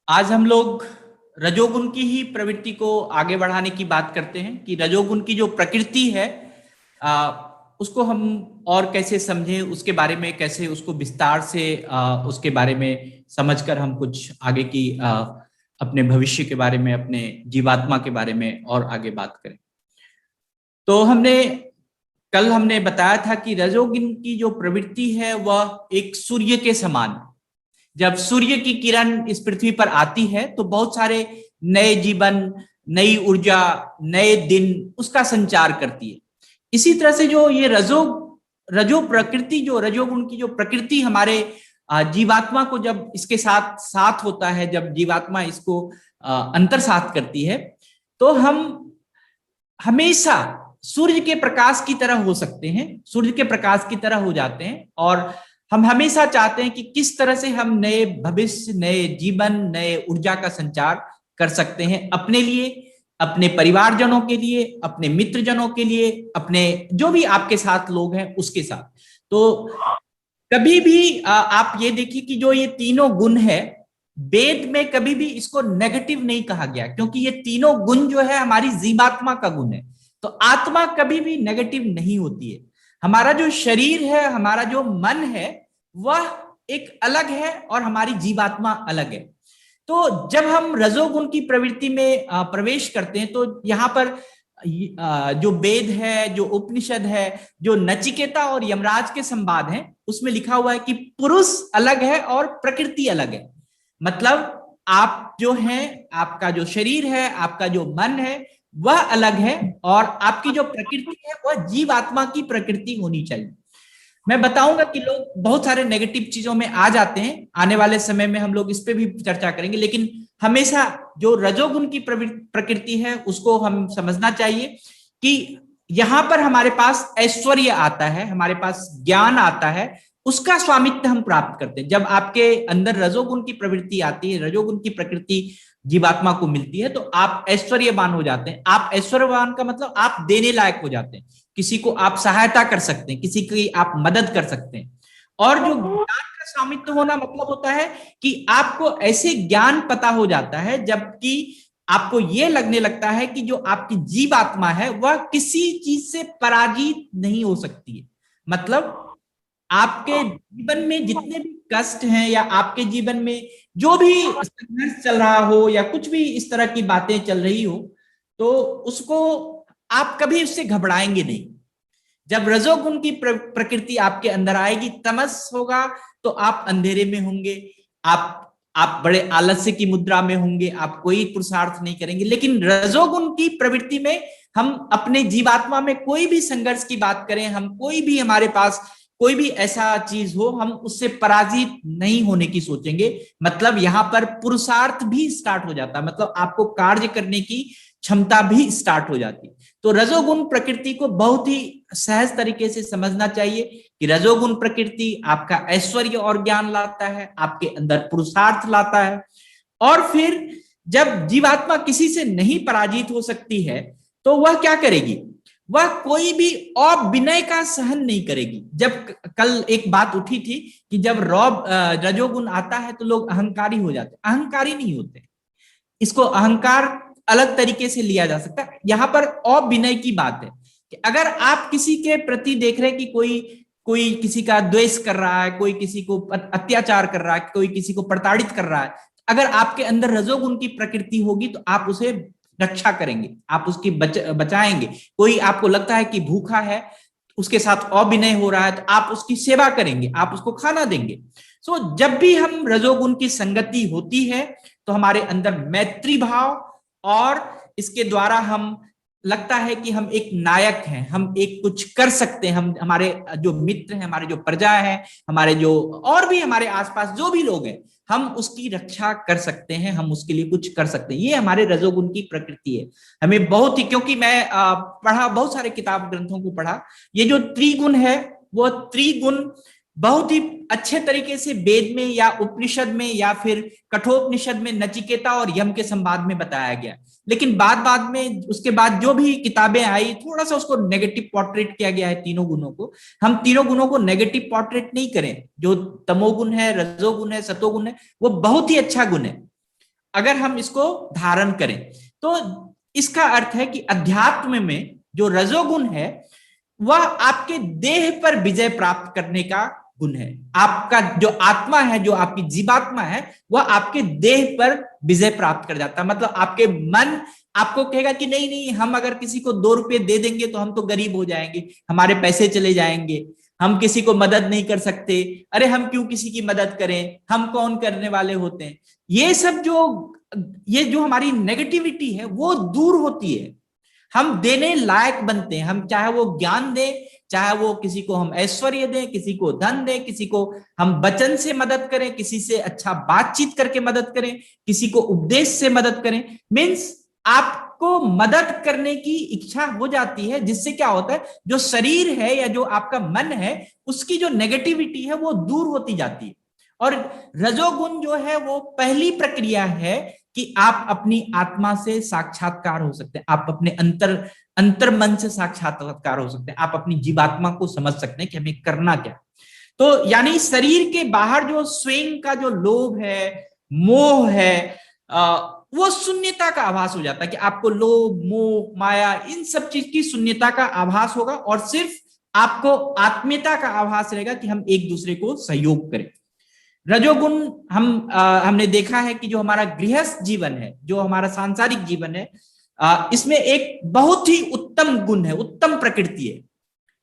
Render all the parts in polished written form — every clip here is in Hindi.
आज हम लोग रजोगुण की ही प्रवृत्ति को आगे बढ़ाने की बात करते हैं कि रजोगुण की जो प्रकृति है उसको हम और कैसे समझें, उसके बारे में कैसे उसको विस्तार से उसके बारे में समझकर हम कुछ आगे की अपने भविष्य के बारे में, अपने जीवात्मा के बारे में और आगे बात करें। तो हमने बताया था कि रजोगुण की जो प्रवृत्ति है वह एक सूर्य के समान है। जब सूर्य की किरण इस पृथ्वी पर आती है तो बहुत सारे नए जीवन, नई ऊर्जा, नए दिन उसका संचार करती है। इसी तरह से जो ये रजो रजो प्रकृति, जो रजोगुण की जो प्रकृति हमारे जीवात्मा को जब इसके साथ साथ होता है, जब जीवात्मा इसको अंतर साथ करती है, तो हम हमेशा सूर्य के प्रकाश की तरह हो सकते हैं, सूर्य के प्रकाश की तरह हो जाते हैं। और हम हमेशा चाहते हैं कि किस तरह से हम नए भविष्य, नए जीवन, नए ऊर्जा का संचार कर सकते हैं अपने लिए, अपने परिवारजनों के लिए, अपने मित्रजनों के लिए, अपने जो भी आपके साथ लोग हैं उसके साथ। तो कभी भी आप ये देखिए कि जो ये तीनों गुण है, वेद में कभी भी इसको नेगेटिव नहीं कहा गया, क्योंकि ये तीनों गुण जो है हमारी जीवात्मा का गुण है। तो आत्मा कभी भी नेगेटिव नहीं होती है। हमारा जो शरीर है, हमारा जो मन है, वह एक अलग है और हमारी जीवात्मा अलग है। तो जब हम रजोगुण की प्रवृत्ति में प्रवेश करते हैं तो यहाँ पर जो वेद है, जो उपनिषद है, जो नचिकेता और यमराज के संवाद हैं, उसमें लिखा हुआ है कि पुरुष अलग है और प्रकृति अलग है। मतलब आप जो हैं, आपका जो शरीर है, आपका जो मन है, वह अलग है, और आपकी जो प्रकृति है वह जीवात्मा की प्रकृति होनी चाहिए। मैं बताऊंगा कि लोग बहुत सारे नेगेटिव चीजों में आ जाते हैं, आने वाले समय में हम लोग इस पे भी चर्चा करेंगे। लेकिन हमेशा जो रजोगुण की प्रकृति है उसको हम समझना चाहिए कि यहां पर हमारे पास ऐश्वर्य आता है, हमारे पास ज्ञान आता है, उसका स्वामित्व हम प्राप्त करते हैं। जब आपके अंदर रजोगुण की प्रवृत्ति आती है, रजोगुण की प्रकृति जीवात्मा को मिलती है, तो आप ऐश्वर्यवान हो जाते हैं। आप ऐश्वर्यवान का मतलब आप देने लायक हो जाते हैं, किसी को आप सहायता कर सकते हैं, किसी की आप मदद कर सकते हैं। और जो ज्ञान का स्वामित्व होना मतलब होता है कि आपको ऐसे ज्ञान पता हो जाता है जबकि आपको यह लगने लगता है कि जो आपकी जीवात्मा है वह किसी चीज से पराजित नहीं हो सकती है। मतलब आपके जीवन में जितने भी कष्ट हैं, या आपके जीवन में जो भी संघर्ष चल रहा हो, या कुछ भी इस तरह की बातें चल रही हो, तो उसको आप कभी उससे घबराएंगे नहीं। जब रजोगुण की प्रकृति आपके अंदर आएगी, तमस होगा, तो आप अंधेरे में होंगे, आप बड़े आलस्य की मुद्रा में होंगे, आप कोई पुरुषार्थ नहीं करेंगे। लेकिन रजोगुण की प्रवृत्ति में हम अपने जीवात्मा में कोई भी संघर्ष की बात करें, हम कोई भी, हमारे पास कोई भी ऐसा चीज हो, हम उससे पराजित नहीं होने की सोचेंगे। मतलब यहां पर पुरुषार्थ भी स्टार्ट हो जाता है, मतलब आपको कार्य करने की क्षमता भी स्टार्ट हो जाती है। तो रजोगुण प्रकृति को बहुत ही सहज तरीके से समझना चाहिए कि रजोगुण प्रकृति आपका ऐश्वर्य और ज्ञान लाता है, आपके अंदर पुरुषार्थ लाता है। और फिर जब जीवात्मा किसी से नहीं पराजित हो सकती है, तो वह क्या करेगी? वह कोई भी अविनय का सहन नहीं करेगी। जब कल एक बात उठी थी कि जब रजोगुण आता है तो लोग अहंकारी हो जाते हैं। अहंकारी नहीं होते, इसको अहंकार अलग तरीके से लिया जा सकता है। यहां पर अविनय की बात है कि अगर आप किसी के प्रति देख रहे हैं कि कोई कोई किसी का द्वेष कर रहा है, कोई किसी को अत्याचार कर रहा है, कोई किसी को प्रताड़ित कर रहा है, अगर आपके अंदर रजोगुण की प्रकृति होगी तो आप उसे रक्षा करेंगे, आप उसकी बचाएंगे। कोई आपको लगता है कि भूखा है, उसके साथ अविनय हो रहा है, तो आप उसकी सेवा करेंगे, आप उसको खाना देंगे। सो जब भी हम रजोगुण की संगति होती है तो हमारे अंदर मैत्री भाव, और इसके द्वारा हम लगता है कि हम एक नायक हैं, हम एक कुछ कर सकते हैं। हम, हमारे जो मित्र हैं, हमारे जो प्रजा है, हमारे जो और भी हमारे आसपास जो भी लोग हैं, हम उसकी रक्षा कर सकते हैं, हम उसके लिए कुछ कर सकते हैं। ये हमारे रजोगुण की प्रकृति है। हमें बहुत ही, क्योंकि मैं पढ़ा, बहुत सारे किताब ग्रंथों को पढ़ा, ये जो त्रिगुण है वो त्रिगुण बहुत ही अच्छे तरीके से वेद में या उपनिषद में या फिर कठोपनिषद में नचिकेता और यम के संवाद में बताया गया। लेकिन बाद बाद में उसके बाद जो भी किताबें आई, थोड़ा सा उसको नेगेटिव पोर्ट्रेट किया गया है तीनों गुणों को। हम तीनों गुणों को नेगेटिव पोर्ट्रेट नहीं करें। जो तमोगुण है, रजोगुण है, सतोगुण है, वो बहुत ही अच्छा गुण है। अगर हम इसको धारण करें तो इसका अर्थ है कि अध्यात्म में जो रजोगुण है वह आपके देह पर विजय प्राप्त करने का गुण है। आपका जो आत्मा है, जो आपकी जीवात्मा है, वह आपके देह पर विजय प्राप्त कर जाता है। मतलब आपके मन आपको कहेगा कि नहीं नहीं, हम अगर किसी को 2 रुपए दे देंगे तो हम तो गरीब हो जाएंगे, हमारे पैसे चले जाएंगे, हम किसी को मदद नहीं कर सकते, अरे हम क्यों किसी की मदद करें, हम कौन करने वाले होते हैं। ये जो हमारी नेगेटिविटी है वो दूर होती है, हम देने लायक बनते हैं। हम चाहे वो ज्ञान दें, चाहे वो किसी को हम ऐश्वर्य दें, किसी को धन दें, किसी को हम वचन से मदद करें, किसी से अच्छा बातचीत करके मदद करें, किसी को उपदेश से मदद करें, मीन्स आपको मदद करने की इच्छा हो जाती है, जिससे क्या होता है, जो शरीर है या जो आपका मन है उसकी जो नेगेटिविटी है वो दूर होती जाती है। और रजोगुण जो है वो पहली प्रक्रिया है कि आप अपनी आत्मा से साक्षात्कार हो सकते हैं, आप अपने अंतर मन से साक्षात्कार हो सकते हैं, आप अपनी जीवात्मा को समझ सकते हैं कि हमें करना क्या। तो यानी शरीर के बाहर जो स्वयं का जो लोभ है, मोह है, वो शून्यता का आभास हो जाता है कि आपको लोभ, मोह, माया, इन सब चीज की शून्यता का आभास होगा और सिर्फ आपको आत्मीयता का आभास रहेगा कि हम एक दूसरे को सहयोग करें। रजोगुण हमने देखा है कि जो हमारा गृहस्थ जीवन है, जो हमारा सांसारिक जीवन है, इसमें एक बहुत ही उत्तम गुण है, उत्तम प्रकृति है।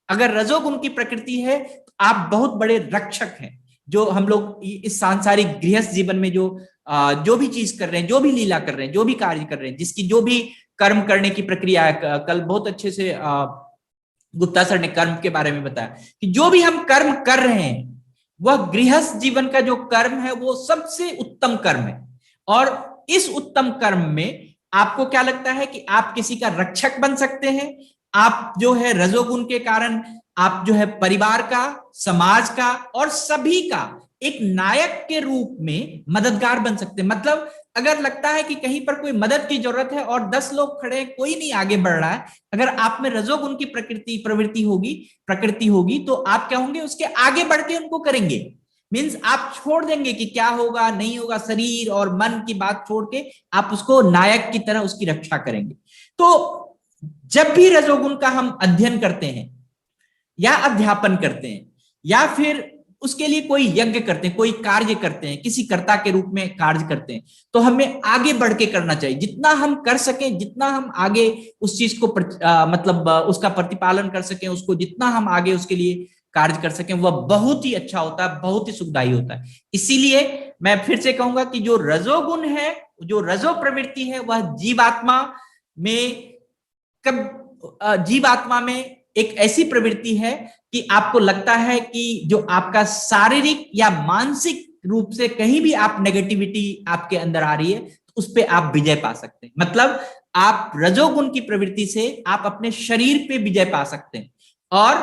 अगर रजोगुण की प्रकृति है तो आप बहुत बड़े रक्षक हैं। जो हम लोग इस सांसारिक गृहस्थ जीवन में जो भी चीज कर रहे हैं, जो भी लीला कर रहे हैं, जो भी कार्य कर रहे हैं, जिसकी जो भी कर्म करने की प्रक्रिया है, कल बहुत अच्छे से गुप्ता सर ने कर्म के बारे में बताया कि जो भी हम कर्म कर रहे हैं वह गृहस्थ जीवन का जो कर्म है वो सबसे उत्तम कर्म है। और इस उत्तम कर्म में आपको क्या लगता है कि आप किसी का रक्षक बन सकते हैं। आप जो है रजोगुण के कारण आप जो है परिवार का, समाज का और सभी का एक नायक के रूप में मददगार बन सकते हैं। मतलब अगर लगता है कि कहीं पर कोई मदद की जरूरत है और 10 लोग खड़े हैं, कोई नहीं आगे बढ़ रहा है, अगर आप में रजोगुण की प्रकृति होगी तो आप क्या होंगे, उसके आगे बढ़ के उनको करेंगे। मीन्स आप छोड़ देंगे कि क्या होगा नहीं होगा, शरीर और मन की बात छोड़ के आप उसको नायक की तरह उसकी रक्षा करेंगे। तो जब भी रजोगुण का हम अध्ययन करते हैं या अध्यापन करते हैं या फिर उसके लिए कोई यज्ञ करते हैं, कोई कार्य करते हैं, किसी कर्ता के रूप में कार्य करते हैं, तो हमें आगे बढ़ के करना चाहिए। जितना हम कर सकें, जितना हम आगे उस चीज को मतलब उसका प्रतिपालन कर सकें, उसको जितना हम आगे उसके लिए कार्य कर सकें, वह बहुत ही अच्छा होता है, बहुत ही सुखदायी होता है। इसीलिए मैं फिर से कहूंगा कि जो रजोगुण है, जो रजो प्रवृत्ति है, वह जीवात्मा में एक ऐसी प्रवृत्ति है कि आपको लगता है कि जो आपका शारीरिक या मानसिक रूप से कहीं भी आप नेगेटिविटी आपके अंदर आ रही है तो उस पे आप विजय पा सकते हैं। मतलब आप रजोगुण की प्रवृत्ति से आप अपने शरीर पे विजय पा सकते हैं और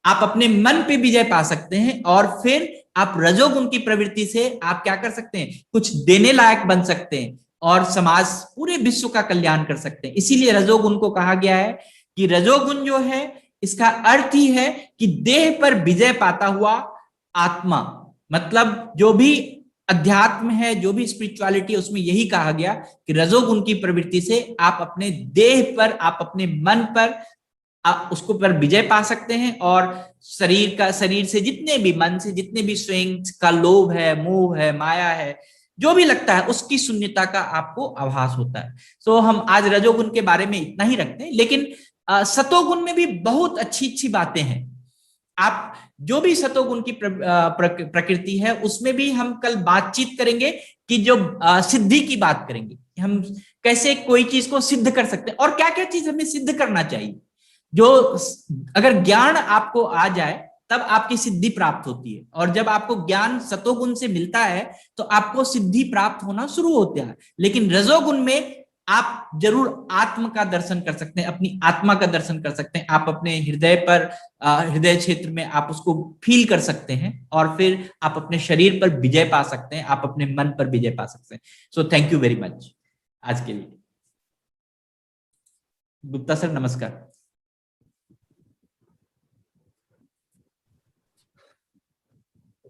आप अपने मन पे विजय पा सकते हैं और फिर आप रजोगुण की प्रवृत्ति से आप क्या कर सकते हैं, कुछ देने लायक बन सकते हैं और समाज, पूरे विश्व का कल्याण कर सकते हैं। इसीलिए रजोगुण को कहा गया है कि रजोगुण जो है इसका अर्थ ही है कि देह पर विजय पाता हुआ आत्मा। मतलब जो भी अध्यात्म है, जो भी स्पिरिचुअलिटी है, उसमें यही कहा गया कि रजोगुण की प्रवृत्ति से आप अपने देह पर, आप अपने मन पर, आप उसको पर विजय पा सकते हैं और शरीर से जितने भी, मन से जितने भी स्वयं का लोभ है, मोह है, माया है, जो भी लगता है उसकी शून्यता का आपको आभास होता है। तो हम आज रजोगुण के बारे में इतना ही रखते हैं, लेकिन सतोगुण में भी बहुत अच्छी अच्छी बातें हैं। आप जो भी सतोगुण की प्रकृति है उसमें भी हम कल बातचीत करेंगे कि जो सिद्धि की बात करेंगे, हम कैसे कोई चीज को सिद्ध कर सकते हैं और क्या क्या चीज हमें सिद्ध करना चाहिए। जो अगर ज्ञान आपको आ जाए तब आपकी सिद्धि प्राप्त होती है, और जब आपको ज्ञान सतोगुण से मिलता है तो आपको सिद्धि प्राप्त होना शुरू होता है। लेकिन रजोगुण में आप जरूर आत्म का दर्शन कर सकते हैं, अपनी आत्मा का दर्शन कर सकते हैं, आप अपने हृदय पर, हृदय क्षेत्र में आप उसको फील कर सकते हैं और फिर आप अपने शरीर पर विजय पा सकते हैं, आप अपने मन पर विजय पा सकते हैं। So thank you very much आज के लिए। गुप्ता सर नमस्कार।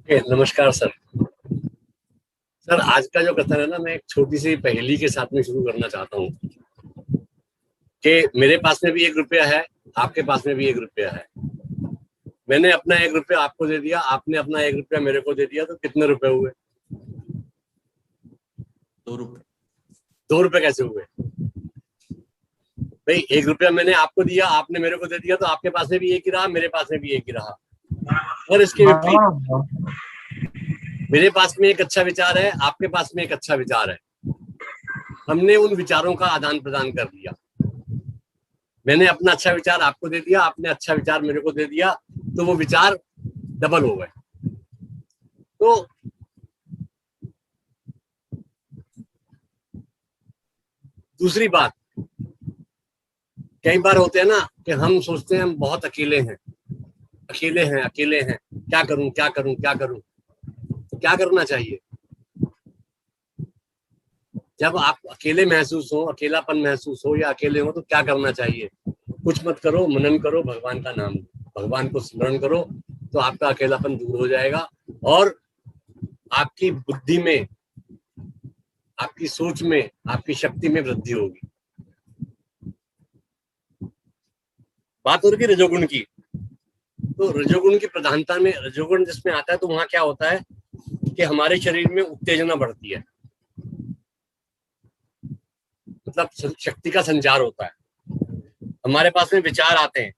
नमस्कार सर। सर आज का जो कथन है ना, मैं एक छोटी सी पहेली के साथ में शुरू करना चाहता हूँ कि मेरे पास में भी 1 रुपया है, आपके पास में भी 1 रुपया है। मैंने अपना 1 रुपया आपको दे दिया, आपने अपना 1 रुपया मेरे को दे दिया, तो कितने रुपए हुए? 2 रुपए। 2 रुपए कैसे हुए भाई? 1 रुपया मैंने आपको दिया, आपने मेरे को दे दिया, तो आपके पास में भी एक ही रहा, मेरे पास में भी एक ही रहा। और इसके विपरीत मेरे पास में एक अच्छा विचार है, आपके पास में एक अच्छा विचार है, हमने उन विचारों का आदान प्रदान कर दिया। मैंने अपना अच्छा विचार आपको दे दिया, आपने अच्छा विचार मेरे को दे दिया, तो वो विचार डबल हो गए। तो दूसरी बात, कई बार होते हैं ना कि हम सोचते हैं हम बहुत अकेले हैं, अकेले हैं, अकेले हैं, क्या करूं क्या करूं क्या करूं। तो क्या करना चाहिए? जब आप अकेले महसूस हो, अकेलापन महसूस हो या अकेले हो, तो क्या करना चाहिए? कुछ मत करो, मनन करो, भगवान का नाम, भगवान को स्मरण करो, तो आपका अकेलापन दूर हो जाएगा और आपकी बुद्धि में, आपकी सोच में, आपकी शक्ति में वृद्धि होगी। बात हो रही है रजोगुण की, तो रजोगुण की प्रधानता में, रजोगुण जिसमें आता है तो वहां क्या होता है कि हमारे शरीर में उत्तेजना बढ़ती है, मतलब शक्ति का संचार होता है। हमारे पास में विचार आते हैं,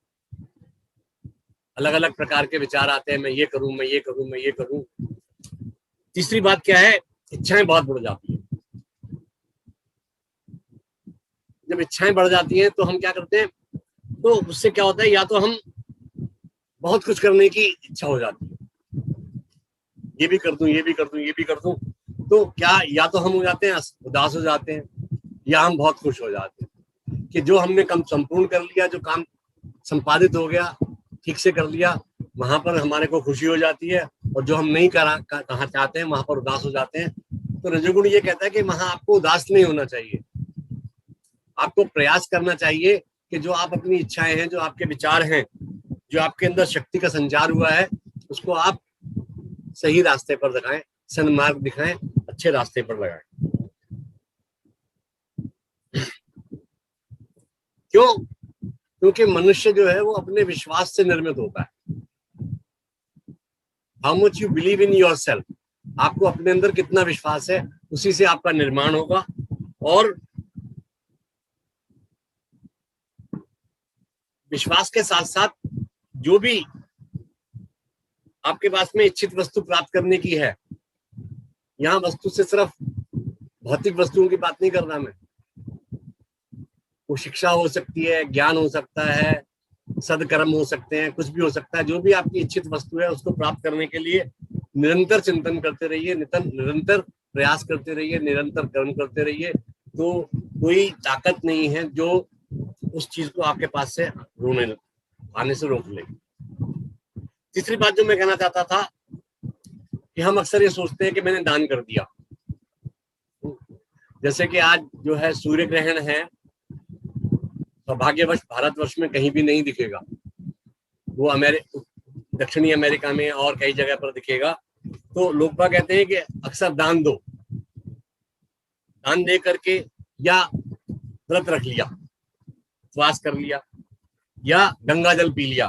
अलग अलग प्रकार के विचार आते हैं, मैं ये करूं, मैं ये करूं, मैं ये करूं। तीसरी बात क्या है? इच्छाएं बहुत बढ़ जाती है। जब इच्छाएं बढ़ जाती हैं तो हम क्या करते हैं, तो उससे क्या होता है, या तो हम बहुत कुछ करने की इच्छा हो जाती है, ये भी कर दूं, ये भी कर दूं, ये भी कर दूं, तो क्या, या तो हम हो जाते हैं उदास हो जाते हैं, या हम बहुत खुश हो जाते हैं कि जो हमने कम संपूर्ण कर लिया, जो काम संपादित हो गया, ठीक से कर लिया, वहां पर हमारे को खुशी हो जाती है, और जो हम नहीं कहा चाहते हैं वहां पर उदास हो जाते हैं। तो रजोगुण ये कहता है कि वहां आपको उदास नहीं होना चाहिए, आपको प्रयास करना चाहिए कि जो आप अपनी इच्छाएं हैं, जो आपके विचार हैं, जो आपके अंदर शक्ति का संचार हुआ है, उसको आप सही रास्ते पर दिखाएं, सन्मार्ग दिखाएं, अच्छे रास्ते पर लगाएं। क्यों? क्योंकि मनुष्य जो है वो अपने विश्वास से निर्मित होता है। How much you believe in your self, आपको अपने अंदर कितना विश्वास है, उसी से आपका निर्माण होगा। और विश्वास के साथ साथ जो भी आपके पास में इच्छित वस्तु प्राप्त करने की है, यहाँ वस्तु से सिर्फ भौतिक वस्तुओं की बात नहीं कर रहा मैं, वो शिक्षा हो सकती है, ज्ञान हो सकता है, सदकर्म हो सकते हैं, कुछ भी हो सकता है। जो भी आपकी इच्छित वस्तु है उसको प्राप्त करने के लिए निरंतर चिंतन करते रहिए, निरंतर प्रयास करते रहिए, निरंतर कर्म करते रहिए, तो कोई ताकत नहीं है जो उस चीज को आपके पास से आने से रोक ले। तीसरी बात जो मैं कहना चाहता था कि हम अक्सर ये सोचते हैं कि मैंने दान कर दिया, जैसे कि आज जो है सूर्य ग्रहण है, सौभाग्यवश भारतवर्ष में कहीं भी नहीं दिखेगा, वो दक्षिणी अमेरिका में और कई जगह पर दिखेगा। तो लोग कहते हैं कि अक्सर दान दो, दान दे करके, या व्रत रख लिया, उपवास कर लिया, या गंगा जल पी लिया,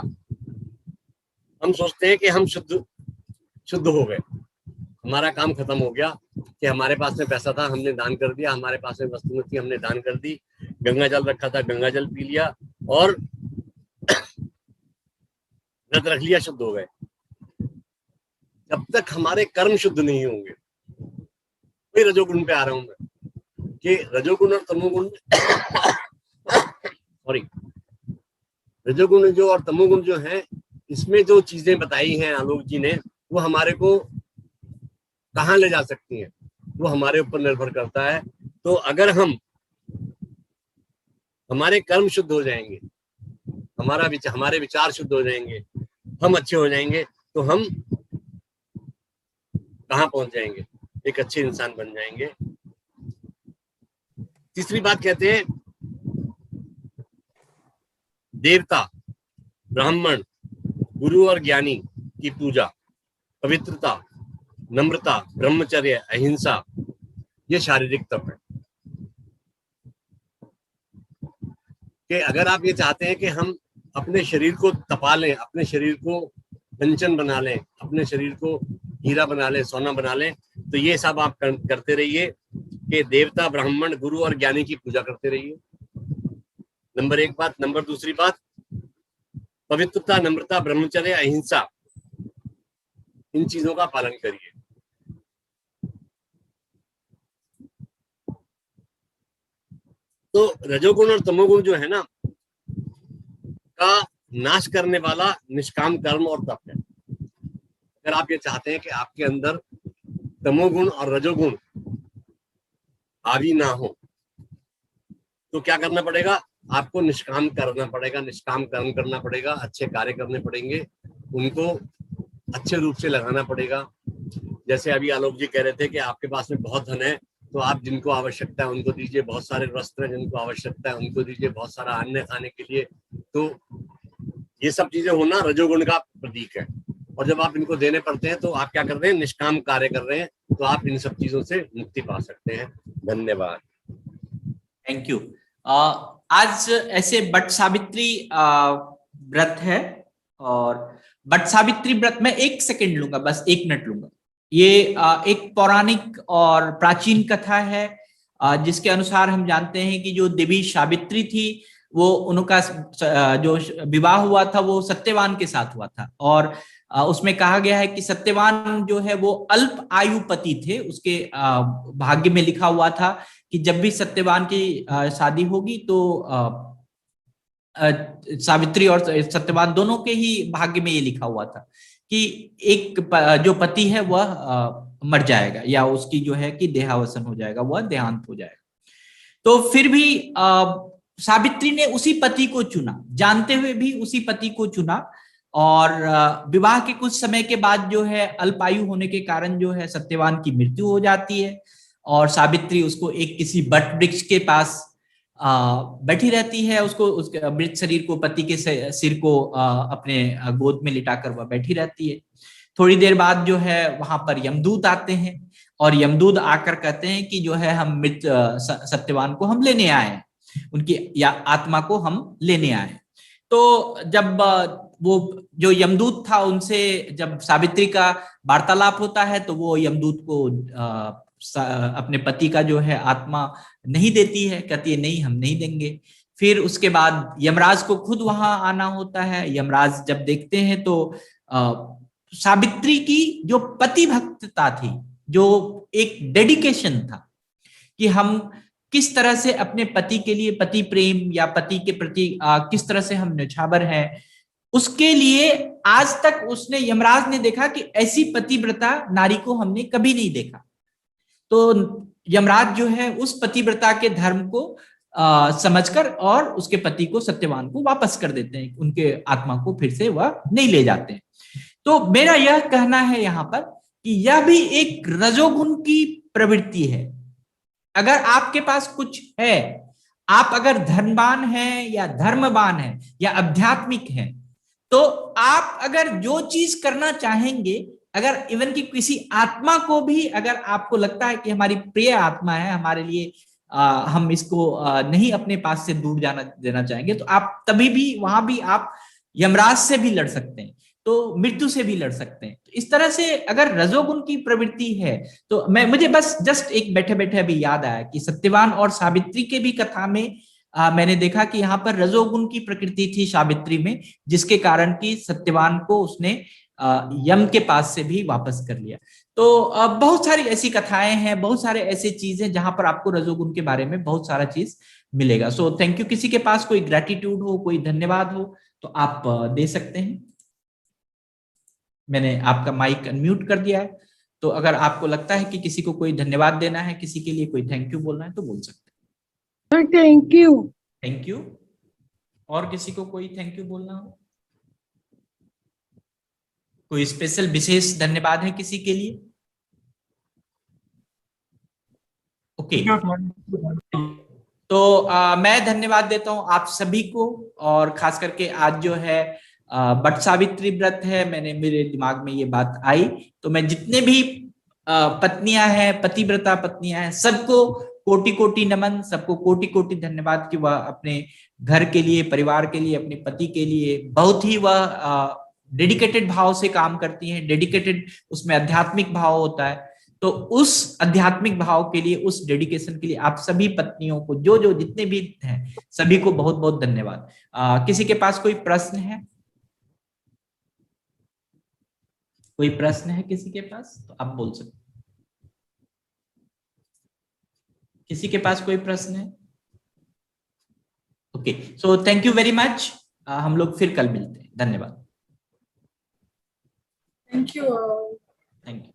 हम सोचते हैं कि हम शुद्ध हो गए, हमारा काम खत्म हो गया, कि हमारे पास में पैसा था, हमने दान कर दिया, हमारे पास में वस्तु थी, हमने दान कर दी, गंगा जल रखा था, गंगा जल पी लिया, और व्रत रख लिया, शुद्ध हो गए। जब तक हमारे कर्म शुद्ध नहीं होंगे, वही रजोगुण पे आ रहा हूं मैं, कि रजोगुण और तमोगुण सॉरी रजोगुण जो और तमोगुण जो है, इसमें जो चीजें बताई हैं आलोक जी ने, वो हमारे को कहाँ ले जा सकती हैं, वो हमारे ऊपर निर्भर करता है। तो अगर हमारे कर्म शुद्ध हो जाएंगे, हमारे विचार शुद्ध हो जाएंगे, हम अच्छे हो जाएंगे, तो हम कहाँ पहुंच जाएंगे, एक अच्छे इंसान बन जाएंगे। तीसरी बात कहते हैं, देवता, ब्राह्मण, गुरु और ज्ञानी की पूजा, पवित्रता, नम्रता, ब्रह्मचर्य, अहिंसा, ये शारीरिक तप है। कि अगर आप ये चाहते हैं कि हम अपने शरीर को तपा लें, अपने शरीर को कंचन बना लें, अपने शरीर को हीरा बना लें, सोना बना लें, तो ये सब आप करते रहिए कि देवता, ब्राह्मण, गुरु और ज्ञानी की पूजा करते रहिए। नंबर एक बात। नंबर दूसरी बात, पवित्रता, नम्रता, ब्रह्मचर्य, अहिंसा, इन चीजों का पालन करिए। तो रजोगुण और तमोगुण जो है ना, का नाश करने वाला निष्काम कर्म और तप है। अगर आप ये चाहते हैं कि आपके अंदर तमोगुण और रजोगुण हावी ना हो, तो क्या करना पड़ेगा? आपको निष्काम करना पड़ेगा, निष्काम कर्म करना पड़ेगा, अच्छे कार्य करने पड़ेंगे, उनको अच्छे रूप से लगाना पड़ेगा। जैसे अभी आलोक जी कह रहे थे कि आपके पास में बहुत धन है, तो आप जिनको आवश्यकता है उनको दीजिए, बहुत सारे वस्त्र हैं जिनको आवश्यकता है उनको दीजिए, बहुत सारा अन्न खाने के लिए। तो ये सब चीजें होना रजोगुण का प्रतीक है। और जब आप इनको देने पड़ते हैं तो आप क्या कर रहे हैं? निष्काम कार्य कर रहे हैं। तो आप इन सब चीजों से मुक्ति पा सकते हैं। धन्यवाद। Thank you. आज ऐसे बट सावित्री व्रत है, और बट सावित्री व्रत में 1 सेकंड लूंगा, बस 1 मिनट लूंगा। ये एक पौराणिक और प्राचीन कथा है, जिसके अनुसार हम जानते हैं कि जो देवी सावित्री थी, वो उनका जो विवाह हुआ था वो सत्यवान के साथ हुआ था। और उसमें कहा गया है कि सत्यवान जो है वो अल्प आयु पति थे। उसके भाग्य में लिखा हुआ था कि जब भी सत्यवान की शादी होगी तो सावित्री और सत्यवान दोनों के ही भाग्य में ये लिखा हुआ था कि एक जो पति है वह मर जाएगा, या उसकी जो है कि देहावसन हो जाएगा, वह देहांत हो जाएगा। तो फिर भी सावित्री ने उसी पति को चुना, जानते हुए भी उसी पति को चुना। और विवाह के कुछ समय के बाद जो है अल्पायु होने के कारण जो है सत्यवान की मृत्यु हो जाती है, और सावित्री उसको एक किसी बट वृक्ष के पास बैठी रहती है। उसको उसके मृत शरीर को, पति के सिर को अपने गोद में लिटाकर वह बैठी रहती है। थोड़ी देर बाद जो है वहां पर यमदूत आते हैं, और यमदूत आकर कहते हैं कि जो है हम मृत सत्यवान को हम लेने आए, उनकी या आत्मा को हम लेने आए। तो जब वो जो यमदूत था उनसे जब सावित्री का वार्तालाप होता है, तो वो यमदूत को अपने पति का जो है आत्मा नहीं देती है, कहती है नहीं हम नहीं देंगे। फिर उसके बाद यमराज को खुद वहां आना होता है। यमराज जब देखते हैं तो सावित्री की जो पति भक्तता थी, जो एक डेडिकेशन था कि हम किस तरह से अपने पति के लिए, पति प्रेम या पति के प्रति किस तरह से हम न्यौछावर हैं, उसके लिए आज तक उसने, यमराज ने देखा कि ऐसी पतिव्रता नारी को हमने कभी नहीं देखा। तो यमराज जो है उस पतिव्रता के धर्म को समझकर और उसके पति को, सत्यवान को वापस कर देते हैं, उनके आत्मा को फिर से वह नहीं ले जाते हैं। तो मेरा यह कहना है यहाँ पर कि यह भी एक रजोगुण की प्रवृत्ति है। अगर आपके पास कुछ है, आप अगर धनवान हैं या धर्मवान हैं या आध्यात्मिक हैं, तो आप अगर जो चीज करना चाहेंगे, अगर इवन की किसी आत्मा को भी अगर आपको लगता है कि हमारी प्रिय आत्मा है, हमारे लिए हम इसको नहीं अपने पास से दूर जाना देना चाहेंगे, तो आप तभी भी वहां भी आप यमराज से भी लड़ सकते हैं, तो मृत्यु से भी लड़ सकते हैं। तो इस तरह से अगर रजोगुण की प्रवृत्ति है, तो मुझे बस जस्ट एक बैठे बैठे अभी याद आया कि सत्यवान और सावित्री के भी कथा में मैंने देखा कि यहाँ पर रजोगुण की प्रकृति थी सावित्री में, जिसके कारण कि सत्यवान को उसने यम के पास से भी वापस कर लिया। तो बहुत सारी ऐसी कथाएं हैं, बहुत सारे ऐसे चीजें जहां पर आपको रजोगुण के बारे में बहुत सारा चीज मिलेगा। So thank you. किसी के पास कोई ग्रेटिट्यूड हो, कोई धन्यवाद हो, तो आप दे सकते हैं। मैंने आपका माइक अनम्यूट कर दिया है, तो अगर आपको लगता है कि किसी को कोई धन्यवाद देना है, किसी के लिए कोई थैंक यू बोलना है, तो बोल सकते हैं। Thank you. Thank you. और किसी को कोई थैंक यू बोलना हो? कोई स्पेशल विशेष धन्यवाद है किसी के लिए? ओके। तो मैं धन्यवाद देता हूं आप सभी को, और खास करके आज जो है बट सावित्री व्रत है, मेरे दिमाग में ये बात आई, तो मैं जितने भी पत्नियां हैं, पतिव्रता पत्नियां हैं, सबको कोटि कोटि नमन, सबको कोटि कोटि धन्यवाद कि वह अपने घर के लिए, परिवार के लिए, अपने पति के लिए बहुत ही वह डेडिकेटेड भाव से काम करती हैं। डेडिकेटेड, उसमें आध्यात्मिक भाव होता है। तो उस आध्यात्मिक भाव के लिए, उस डेडिकेशन के लिए आप सभी पत्नियों को, जो जो जितने भी हैं, सभी को बहुत बहुत धन्यवाद। किसी के पास कोई प्रश्न है? कोई प्रश्न है किसी के पास तो आप बोल सकते। किसी के पास कोई प्रश्न है? Okay, so thank you very much. हम लोग फिर कल मिलते हैं। धन्यवाद। Thank you. Thank you.